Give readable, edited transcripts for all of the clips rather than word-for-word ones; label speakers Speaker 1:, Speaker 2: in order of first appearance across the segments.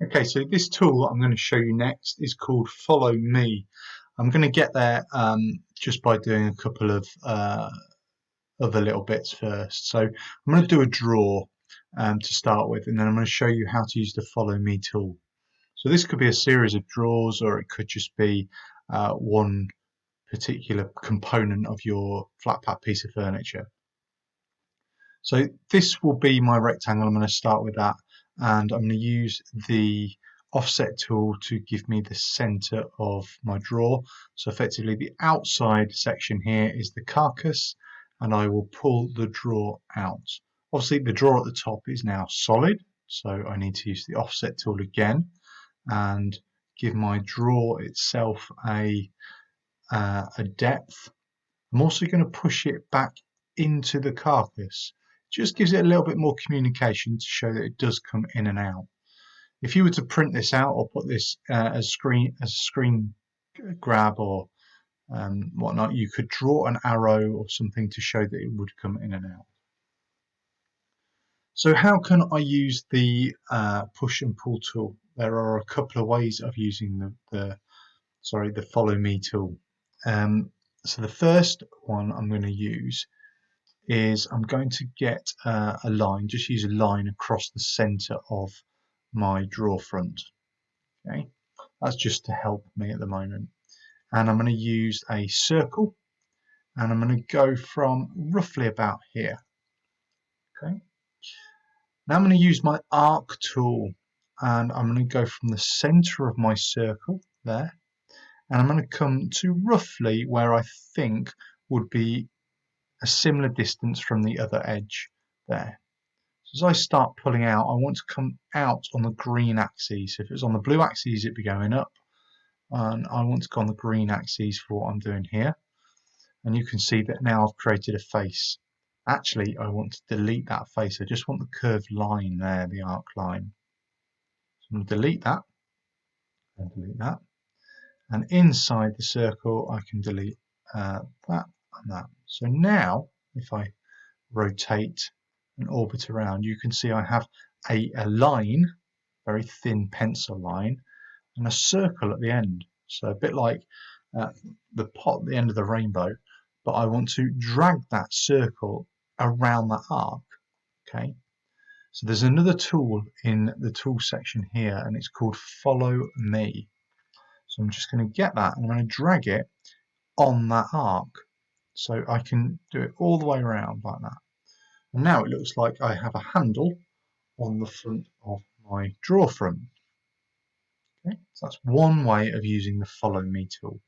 Speaker 1: Okay, so this tool I'm going to show you next is called Follow Me. I'm going to get there just by doing a couple of other little bits first. So I'm going to do a draw to start with, and then I'm going to show you how to use the Follow Me tool. So this could be a series of draws, or it could just be one particular component of your flat pack piece of furniture. So this will be my rectangle. I'm going to start with that, and I'm going to use the offset tool to give me the center of my draw. So effectively the outside section here is the carcass, and I will pull the draw out. Obviously the draw at the top is now solid, so I need to use the offset tool again and give my draw itself a depth. I'm also going to push it back into the carcass. Just gives it a little bit more communication to show that it does come in and out. If you were to print this out or put this as a screen grab or whatnot, you could draw an arrow or something to show that it would come in and out. So how can I use the push and pull tool? There are a couple of ways of using the Follow Me tool. So the first one I'm going to use is I'm going to get a line, just use a line across the center of my draw front. Okay, that's just to help me at the moment. And I'm going to use a circle, and I'm going to go from roughly about here. Okay, now I'm going to use my arc tool, and I'm going to go from the center of my circle there, and I'm going to come to roughly where I think would be a similar distance from the other edge there. So as I start pulling out, I want to come out on the green axis. If it was on the blue axis, it'd be going up, and I want to go on the green axis for what I'm doing here. And you can see that now I've created a face. Actually, I want to delete that face. I just want the curved line there, the arc line. So I'm going to delete that and delete that. And inside the circle, I can delete that and that. So now, if I rotate and orbit around, you can see I have a line, very thin pencil line, and a circle at the end. So a bit like the pot at the end of the rainbow, but I want to drag that circle around that arc. Okay, so there's another tool in the tool section here, and it's called Follow Me. So I'm just going to get that and I'm going to drag it on that arc, so I can do it all the way around like that. And now it looks like I have a handle on the front of my draw front. Okay, so that's one way of using the Follow Me tool.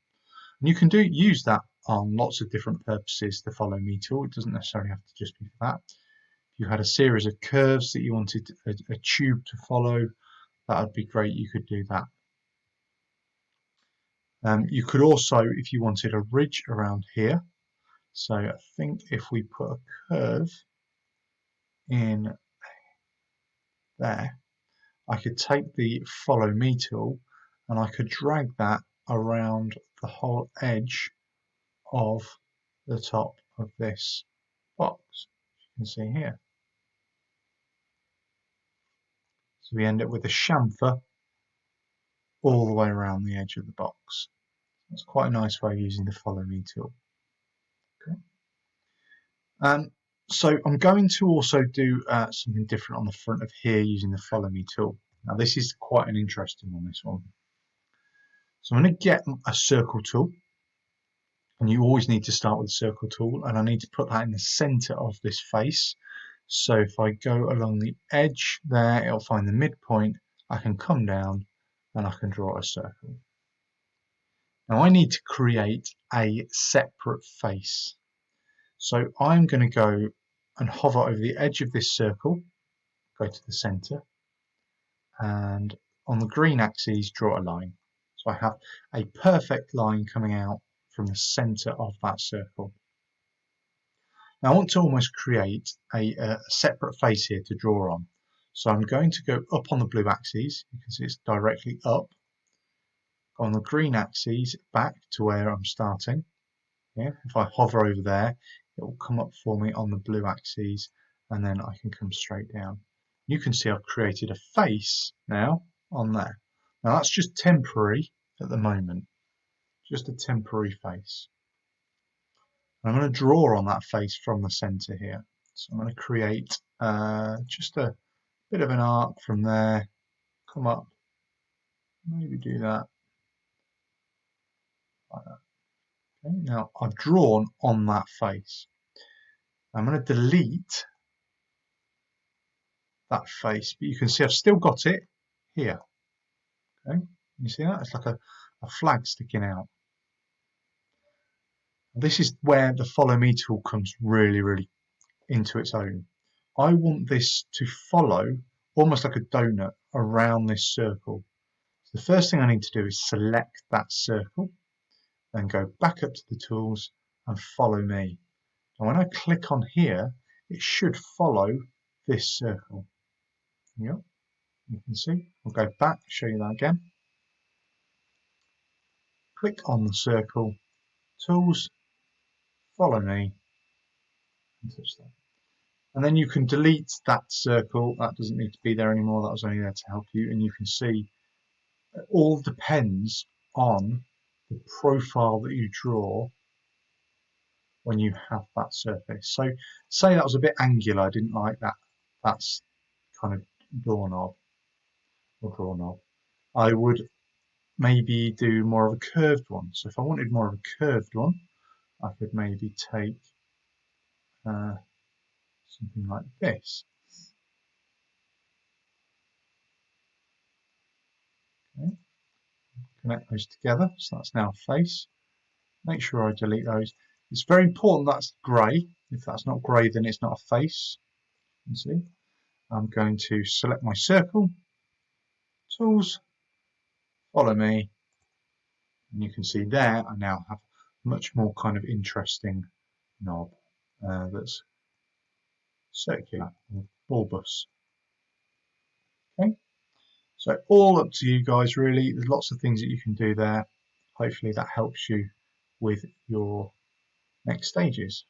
Speaker 1: And you can use that on lots of different purposes, the Follow Me tool. It doesn't necessarily have to just be for that. If you had a series of curves that you wanted a tube to follow, that would be great. You could do that. You could also, if you wanted a ridge around here, so I think if we put a curve in there, I could take the Follow Me tool and I could drag that around the whole edge of the top of this box, as you can see here. So we end up with a chamfer all the way around the edge of the box. That's quite a nice way of using the Follow Me tool. Okay. So I'm going to also do something different on the front of here using the Follow Me tool. Now this is quite an interesting one, this one. So I'm going to get a circle tool, and you always need to start with the circle tool, and I need to put that in the center of this face. So if I go along the edge there, it'll find the midpoint. I can come down and I can draw a circle. Now I need to create a separate face. So I'm going to go and hover over the edge of this circle, go to the center, and on the green axis draw a line. So I have a perfect line coming out from the center of that circle. Now I want to almost create a separate face here to draw on. So I'm going to go up on the blue axis, you can see it's directly up. On the green axis, back to where I'm starting. Yeah, if I hover over there, it will come up for me on the blue axis, and then I can come straight down. You can see I've created a face now on there. Now that's just temporary at the moment, just a temporary face. I'm going to draw on that face from the center here. So I'm going to create just a bit of an arc from there, come up, maybe do that like that. Okay, now I've drawn on that face. I'm going to delete that face, but you can see I've still got it here. Okay, you see that? It's like a flag sticking out. This is where the follow me tool comes really into its own. I want this to follow almost like a donut around this circle. So the first thing I need to do is select that circle, then go back up to the tools and follow me. And when I click on here, it should follow this circle. Yep, you can see. I'll go back, show you that again. Click on the circle, tools, follow me, and touch that. And then you can delete that circle. That doesn't need to be there anymore. That was only there to help you. And you can see it all depends on the profile that you draw when you have that surface. So say that was a bit angular, I didn't like that. That's kind of doorknob or draw knob. I would maybe do more of a curved one. So if I wanted more of a curved one, I could maybe take something like this. Okay. Connect those together, so that's now a face. Make sure I delete those. It's very important that's grey. If that's not grey, then it's not a face. You can see. I'm going to select my circle, tools, follow me, and you can see there I now have a much more kind of interesting knob that's circular, bulbous. Okay, so all up to you guys really. There's lots of things that you can do there. Hopefully that helps you with your next stages.